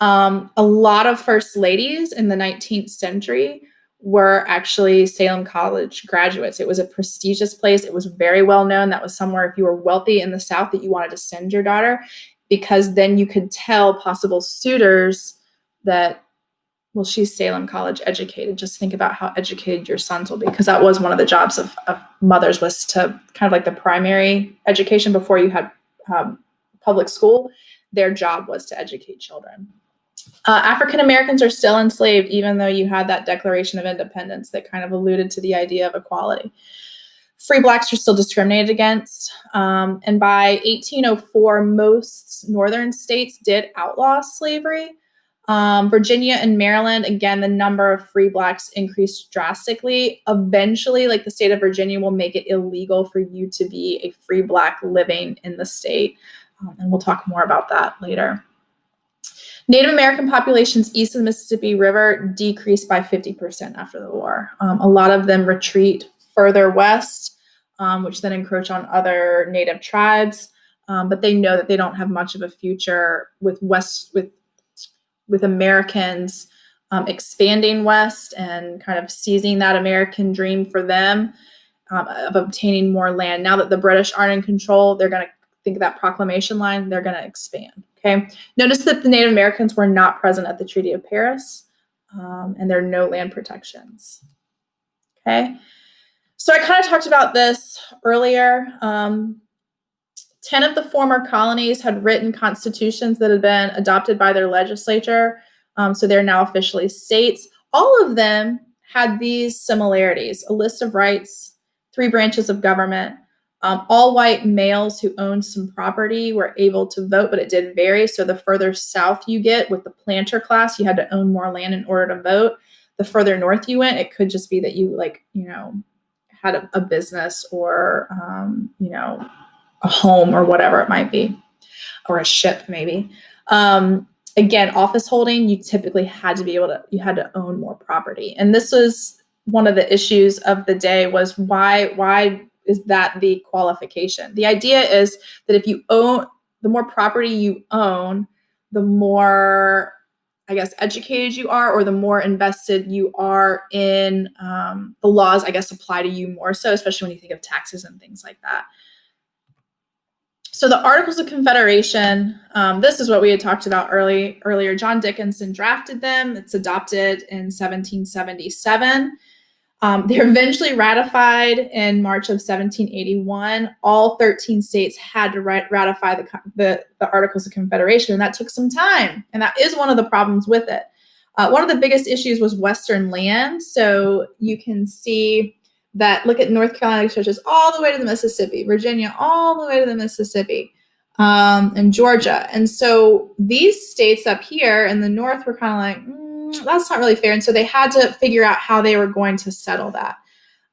A lot of first ladies in the 19th century were actually Salem College graduates. It was a prestigious place. It was very well known. That was somewhere, if you were wealthy in the South, that you wanted to send your daughter, because then you could tell possible suitors that, well, she's Salem College educated. Just think about how educated your sons will be, because that was one of the jobs of mothers, was to kind of the primary education before you had public school. Their job was to educate children. African Americans are still enslaved, even though you had that Declaration of Independence that kind of alluded to the idea of equality. Free blacks are still discriminated against. And by 1804, most northern states did outlaw slavery. Virginia and Maryland, again, the number of free blacks increased drastically. Eventually, the state of Virginia will make it illegal for you to be a free black living in the state. And we'll talk more about that later. Native American populations east of the Mississippi River decreased by 50% after the war. A lot of them retreat further west, which then encroach on other native tribes. But they know that they don't have much of a future with Americans expanding west and kind of seizing that American dream for them of obtaining more land. Now that the British aren't in control, they're going to think of that proclamation line, they're going to expand. Okay. Notice that the Native Americans were not present at the Treaty of Paris, and there are no land protections. Okay. So I kind of talked about this earlier. 10 of the former colonies had written constitutions that had been adopted by their legislature. So they're now officially states. All of them had these similarities: a list of rights, 3 branches of government. All white males who owned some property were able to vote, but it did vary. So the further south you get with the planter class, you had to own more land in order to vote. The further north you went, it could just be that you had a business or, a home or whatever it might be, or a ship maybe. Again, office holding, you typically had to own more property. And this was one of the issues of the day, was why is that the qualification? The idea is that if you own, the more property you own, the more, I guess, educated you are, or the more invested you are in the laws, I guess, apply to you more so, especially when you think of taxes and things like that. So the Articles of Confederation, this is what we had talked about earlier. John Dickinson drafted them. It's adopted in 1777. They're eventually ratified in March of 1781. All 13 states had to ratify the Articles of Confederation, and that took some time. And that is one of the problems with it. One of the biggest issues was Western land. So you can see that, look at North Carolina stretches all the way to the Mississippi, Virginia all the way to the Mississippi, and Georgia. And so these states up here in the north were kind of like, that's not really fair. And so they had to figure out how they were going to settle that.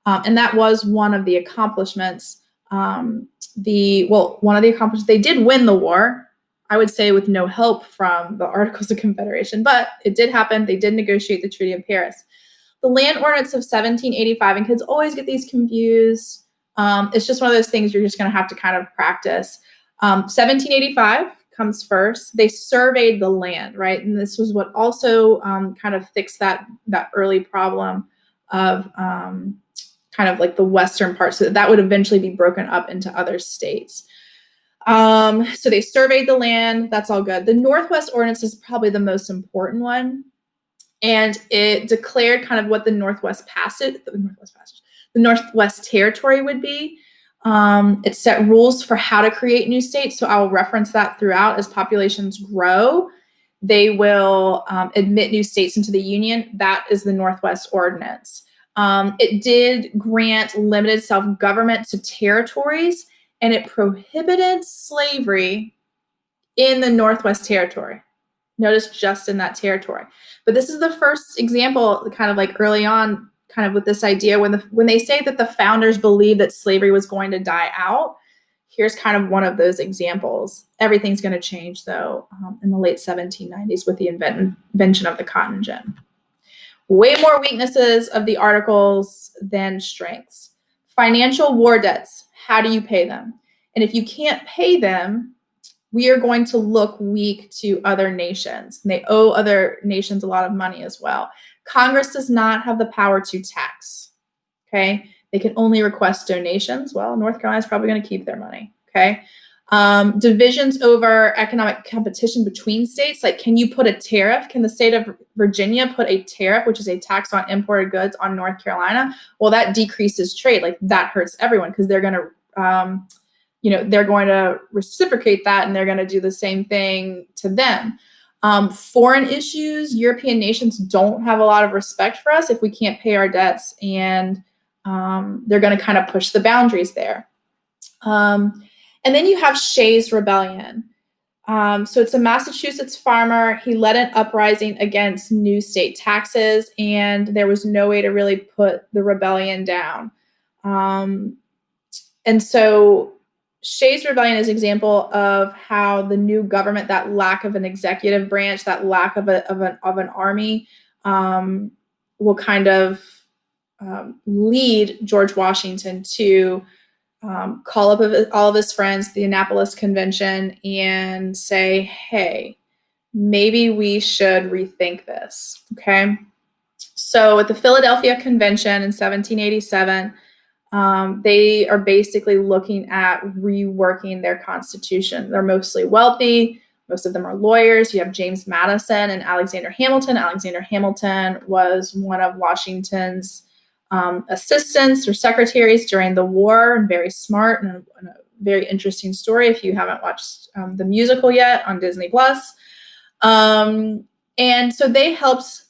And that was one of the accomplishments. One of the accomplishments, they did win the war, I would say with no help from the Articles of Confederation, but it did happen. They did negotiate the Treaty of Paris. The Land Ordinance of 1785, and kids always get these confused. It's just one of those things you're just going to have to kind of practice. 1785 comes first. They surveyed the land, right? And this was what also kind of fixed that early problem of kind of like the western part, so that would eventually be broken up into other states. So they surveyed the land. That's all good. The Northwest Ordinance is probably the most important one. And it declared kind of what the Northwest Territory would be. It set rules for how to create new states. So I will reference that throughout. As populations grow, they will admit new states into the Union. That is the Northwest Ordinance. It did grant limited self-government to territories, and it prohibited slavery in the Northwest Territory. Notice just in that territory. But this is the first example, kind of like early on, kind of with this idea, when they say that the founders believed that slavery was going to die out, here's kind of one of those examples. Everything's going to change, though, in the late 1790s with the invention of the cotton gin. Way more weaknesses of the Articles than strengths. Financial war debts. How do you pay them? And if you can't pay them, we are going to look weak to other nations. And they owe other nations a lot of money as well. Congress does not have the power to tax, okay? They can only request donations. Well, North Carolina is probably going to keep their money, okay? Divisions over economic competition between states, like can you put a tariff? Can the state of Virginia put a tariff, which is a tax on imported goods, on North Carolina? Well, that decreases trade. Like that hurts everyone because they're going to they're going to reciprocate that, and they're going to do the same thing to them. Foreign issues, European nations don't have a lot of respect for us if we can't pay our debts, and they're going to kind of push the boundaries there. And then you have Shays' Rebellion. So it's a Massachusetts farmer. He led an uprising against new state taxes, and there was no way to really put the rebellion down. And so Shays' Rebellion is an example of how the new government, that lack of an executive branch, that lack of an army, will kind of lead George Washington to call up all of his friends, the Annapolis Convention, and say, hey, maybe we should rethink this, okay? So at the Philadelphia Convention in 1787, they are basically looking at reworking their constitution. They're mostly wealthy. Most of them are lawyers. You have James Madison and Alexander Hamilton. Alexander Hamilton was one of Washington's assistants or secretaries during the war, and very smart and a very interesting story if you haven't watched the musical yet on Disney Plus. And so they helped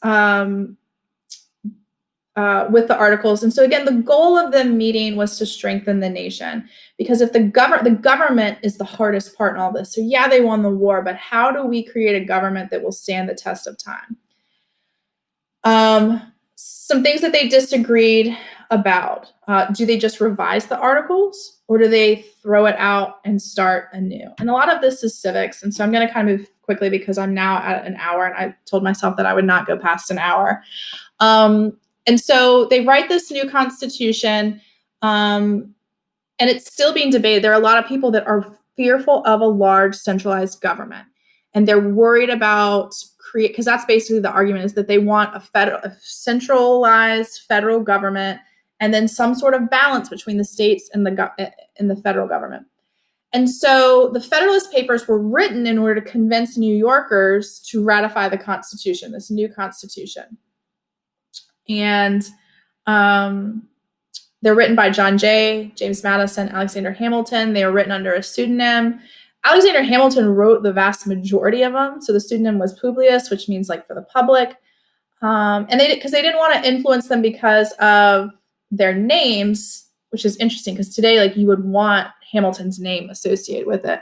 with the articles. And so again, the goal of the meeting was to strengthen the nation, because if the government is the hardest part in all this. So yeah, they won the war, but how do we create a government that will stand the test of time? Some things that they disagreed about. Do they just revise the articles, or do they throw it out and start anew? And a lot of this is civics. And so I'm going to kind of move quickly because I'm now at an hour, and I told myself that I would not go past an hour. And so they write this new constitution, and it's still being debated. There are a lot of people that are fearful of a large centralized government, and they're worried about because that's basically the argument, is that they want a centralized federal government, and then some sort of balance between the states and the federal government. And so the Federalist Papers were written in order to convince New Yorkers to ratify the Constitution, this new Constitution. And they're written by John Jay, James Madison, Alexander Hamilton. They were written under a pseudonym. Alexander Hamilton wrote the vast majority of them. So the pseudonym was Publius, which means like for the public. And because they didn't want to influence them because of their names, which is interesting because today, like, you would want Hamilton's name associated with it,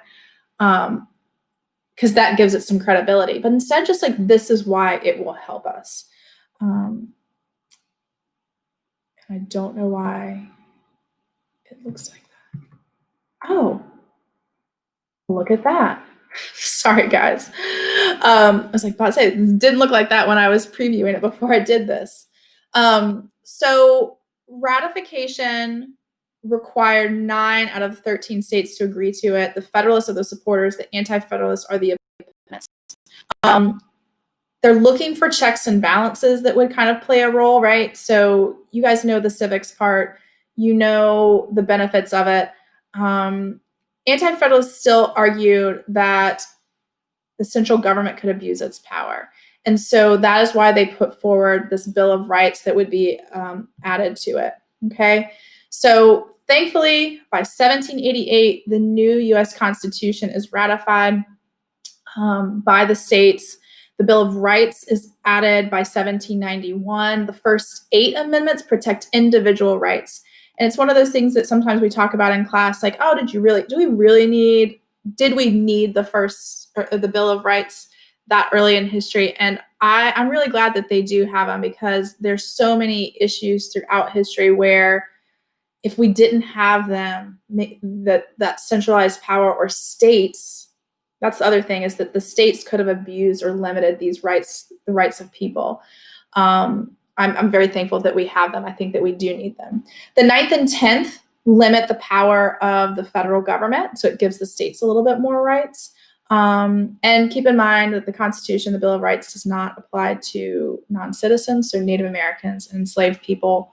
because that gives it some credibility. But instead, just like, this is why it will help us. I don't know why it looks like that. Oh, look at that. Sorry, guys. I was like, about to say, it didn't look like that when I was previewing it before I did this. So ratification required 9 out of 13 states to agree to it. The Federalists are the supporters. The Anti-Federalists are the opponents. They're looking for checks and balances that would kind of play a role, right? So you guys know the civics part. You know the benefits of it. Anti-Federalists still argued that the central government could abuse its power. And so that is why they put forward this Bill of Rights that would be added to it, okay? So thankfully, by 1788, the new U.S. Constitution is ratified by the states. The Bill of Rights is added by 1791. The first 8 amendments protect individual rights. And it's one of those things that sometimes we talk about in class, like, oh, did we need the Bill of Rights that early in history? And I'm really glad that they do have them, because there's so many issues throughout history where if we didn't have them, that centralized power or states, that's the other thing, is that the states could have abused or limited these rights, the rights of people. I'm very thankful that we have them. I think that we do need them. The 9th and 10th limit the power of the federal government, so it gives the states a little bit more rights. And keep in mind that the Constitution, the Bill of Rights, does not apply to non-citizens, so Native Americans and enslaved people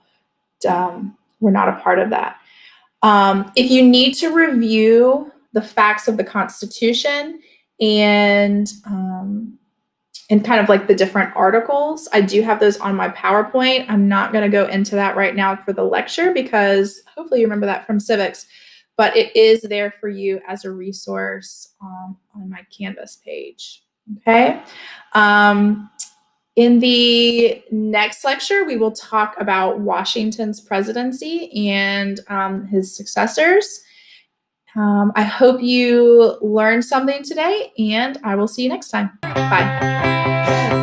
were not a part of that. If you need to review the facts of the Constitution and kind of like the different articles, I do have those on my PowerPoint. I'm not going to go into that right now for the lecture, because hopefully you remember that from civics, but it is there for you as a resource on my Canvas page, okay? In the next lecture, we will talk about Washington's presidency and his successors. I hope you learned something today, and I will see you next time. Bye.